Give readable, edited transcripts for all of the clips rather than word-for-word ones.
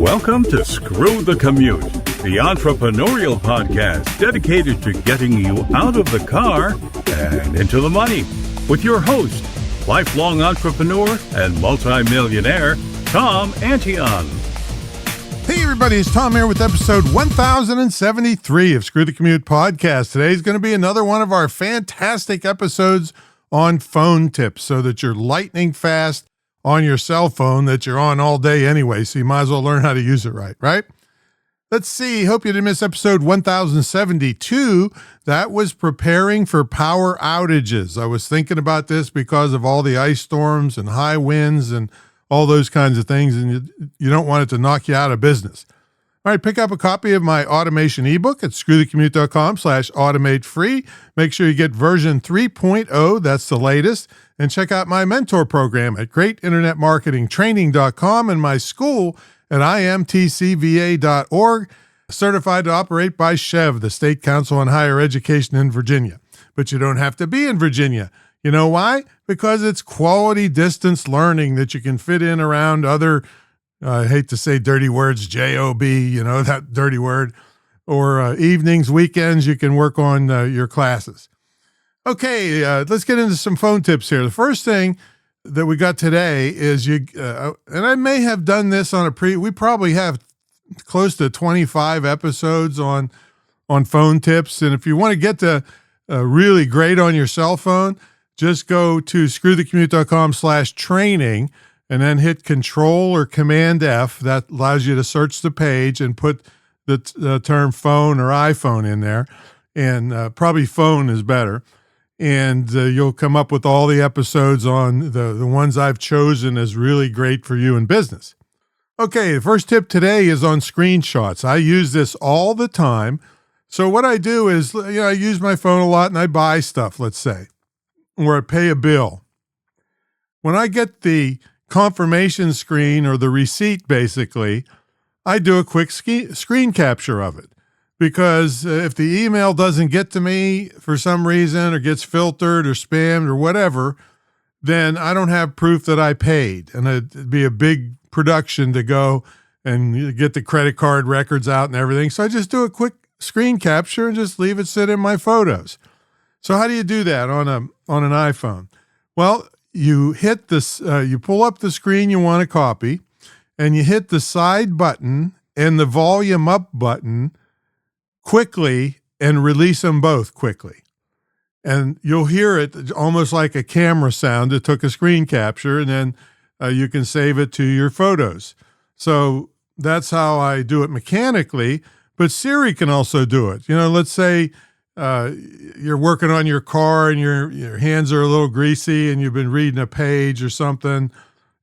Welcome to Screw the Commute, the entrepreneurial podcast dedicated to getting you out of the car and into the money. With your host, lifelong entrepreneur and multimillionaire, Tom Antion. Hey everybody, it's Tom here with episode 1073 of Screw the Commute podcast. Today's going to be another one of our fantastic episodes on phone tips so that you're lightning fast on your cell phone that you're on all day anyway, so you might as well learn how to use it right? Let's see. Hope you didn't miss episode 1072. That was preparing for power outages. I was thinking about this because of all the ice storms and high winds and all those kinds of things, and you don't want it to knock you out of business. All right, pick up a copy of my automation ebook at screwthecommute.com/automate free. Make sure you get version 3.0. That's the latest. And check out my mentor program at greatinternetmarketingtraining.com and my school at imtcva.org, certified to operate by SHEV, the State Council on Higher Education in Virginia. But you don't have to be in Virginia. You know why? Because it's quality distance learning that you can fit in around other, I hate to say dirty words, J-O-B, you know, that dirty word, or evenings, weekends, you can work on your classes. Okay, let's get into some phone tips here. The first thing that we got today is and I may have done this on we probably have close to 25 episodes on phone tips. And if you want to get to really great on your cell phone, just go to screwthecommute.com/training and then hit Control or Command F. That allows you to search the page and put the term phone or iPhone in there. And probably phone is better. And you'll come up with all the episodes on the ones I've chosen as really great for you in business. Okay, the first tip today is on screenshots. I use this all the time. So what I do is, I use my phone a lot and I buy stuff, let's say, or I pay a bill. When I get the confirmation screen or the receipt, basically, I do a quick screen capture of it. Because if the email doesn't get to me for some reason or gets filtered or spammed or whatever, then I don't have proof that I paid. And it'd be a big production to go and get the credit card records out and everything. So I just do a quick screen capture and just leave it sit in my photos. So how do you do that on an iPhone? Well, you hit this, you pull up the screen you want to copy, and you hit the side button and the volume up button quickly and release them both quickly. And you'll hear it almost like a camera sound that took a screen capture, and then you can save it to your photos. So that's how I do it mechanically, but Siri can also do it. Let's say you're working on your car and your hands are a little greasy and you've been reading a page or something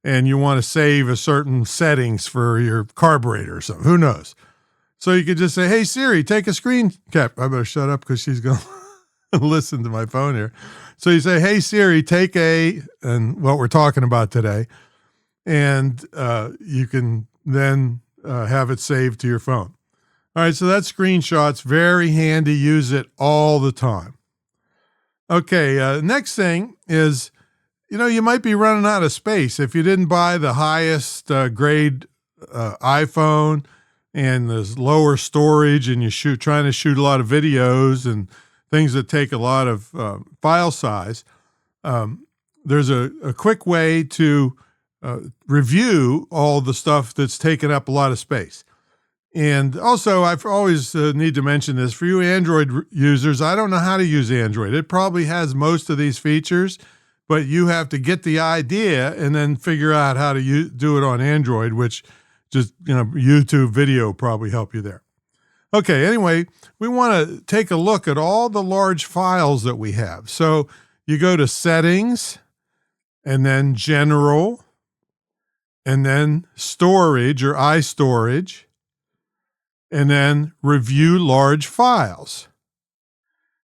and you want to save a certain settings for your carburetor or something. Who knows? So you could just say, hey, Siri, take a screen cap. I better shut up because she's going to listen to my phone here. So you say, hey, Siri, and what we're talking about today, and you can then have it saved to your phone. All right, so that's screenshots. Very handy. Use it all the time. Okay, next thing is, you might be running out of space. If you didn't buy the highest grade iPhone, and there's lower storage, and you're trying to shoot a lot of videos and things that take a lot of file size, there's a quick way to review all the stuff that's taken up a lot of space. And also, I've always need to mention this, for you Android users, I don't know how to use Android. It probably has most of these features, but you have to get the idea and then figure out how to do it on Android, which just, YouTube video probably help you there. Okay, anyway, we want to take a look at all the large files that we have. So you go to Settings, and then General, and then Storage or iStorage, and then Review Large Files.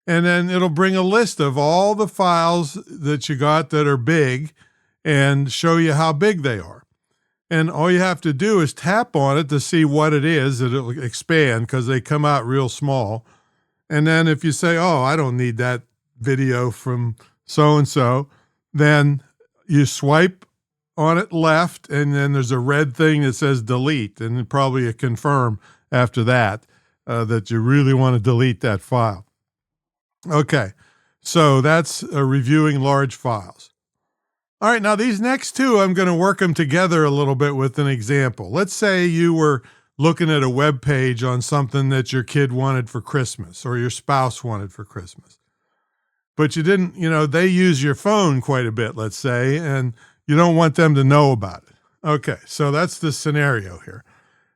And then it'll bring a list of all the files that you got that are big and show you how big they are. And all you have to do is tap on it to see what it is. It'll expand because they come out real small. And then if you say, oh, I don't need that video from so-and-so, then you swipe on it left, and then there's a red thing that says delete, and probably a confirm after that, that you really want to delete that file. Okay, so that's reviewing large files. All right, now these next two, I'm going to work them together a little bit with an example. Let's say you were looking at a web page on something that your kid wanted for Christmas or your spouse wanted for Christmas. But you didn't, they use your phone quite a bit, let's say, and you don't want them to know about it. Okay, so that's the scenario here.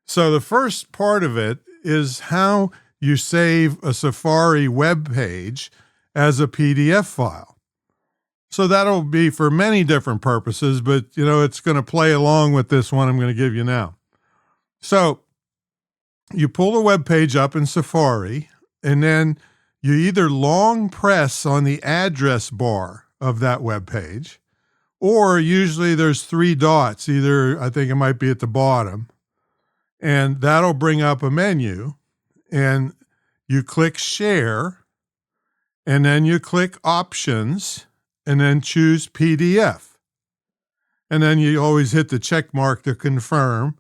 So the first part of it is how you save a Safari web page as a PDF file. So that'll be for many different purposes, but it's going to play along with this one I'm going to give you now. So you pull the web page up in Safari, and then you either long press on the address bar of that web page, or usually there's 3 dots. Either, I think it might be at the bottom, and that'll bring up a menu, and you click Share, and then you click Options, and then choose PDF. And then you always hit the check mark to confirm,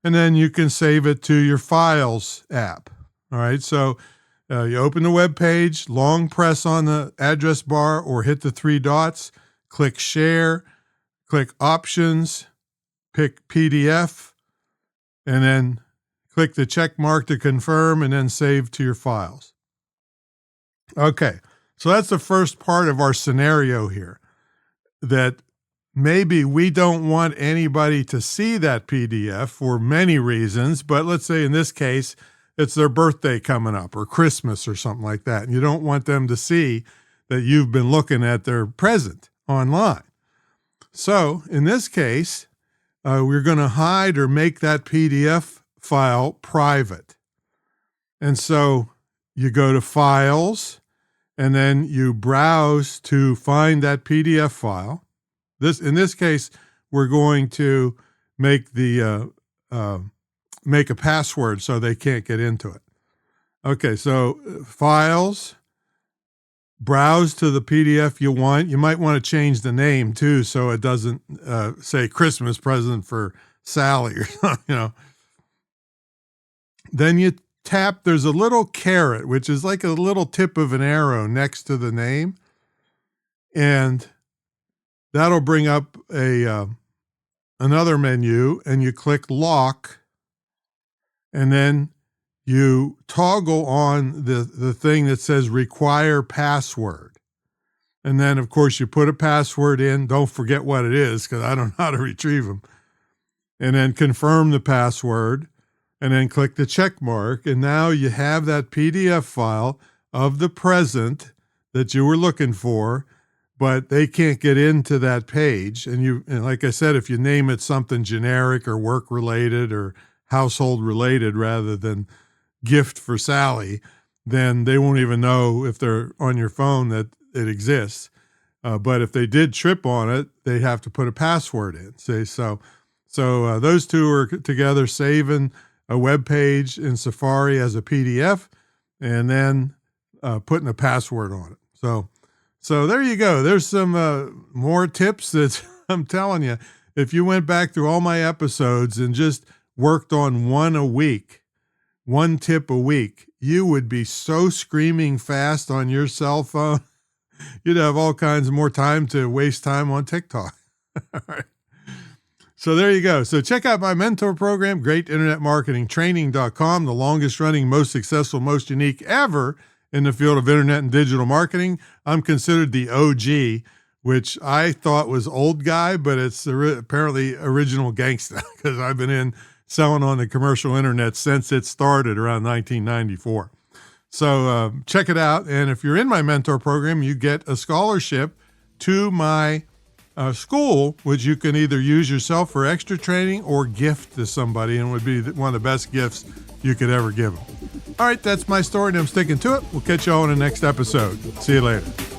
and then you can save it to your Files app. All right, so you open the web page, long press on the address bar or hit the 3 dots, click Share, click Options, pick PDF, and then click the check mark to confirm, and then save to your files. Okay, so that's the first part of our scenario here, that maybe we don't want anybody to see that PDF for many reasons, but let's say in this case, it's their birthday coming up or Christmas or something like that, and you don't want them to see that you've been looking at their present online. So in this case, we're going to hide or make that PDF file private. And so you go to Files, and then you browse to find that PDF file. In this case, we're going to make make a password so they can't get into it. Okay, so Files, browse to the PDF you want. You might want to change the name too, so it doesn't say Christmas present for Sally or something, Then you tap, there's a little caret, which is like a little tip of an arrow next to the name. And that'll bring up another menu, and you click Lock, and then you toggle on the thing that says Require Password. And then, of course, you put a password in. Don't forget what it is, because I don't know how to retrieve them. And then confirm the password, and then click the check mark. And now you have that PDF file of the present that you were looking for, but they can't get into that page. And like I said, if you name it something generic or work-related or household-related rather than gift for Sally, then they won't even know if they're on your phone that it exists. But if they did trip on it, they have to put a password in. So those two are together, saving a web page in Safari as a PDF, and then putting a password on it. So there you go. There's some more tips that I'm telling you. If you went back through all my episodes and just worked on one tip a week, you would be so screaming fast on your cell phone. You'd have all kinds more time to waste time on TikTok. All right. So there you go. So check out my mentor program, GreatInternetMarketingTraining.com, the longest running, most successful, most unique ever in the field of internet and digital marketing. I'm considered the OG, which I thought was old guy, but it's apparently original gangsta, because I've been selling on the commercial internet since it started around 1994. So check it out. And if you're in my mentor program, you get a scholarship to my school, which you can either use yourself for extra training or gift to somebody, and would be one of the best gifts you could ever give them. All right, that's my story, and I'm sticking to it. We'll catch you all in the next episode. See you later.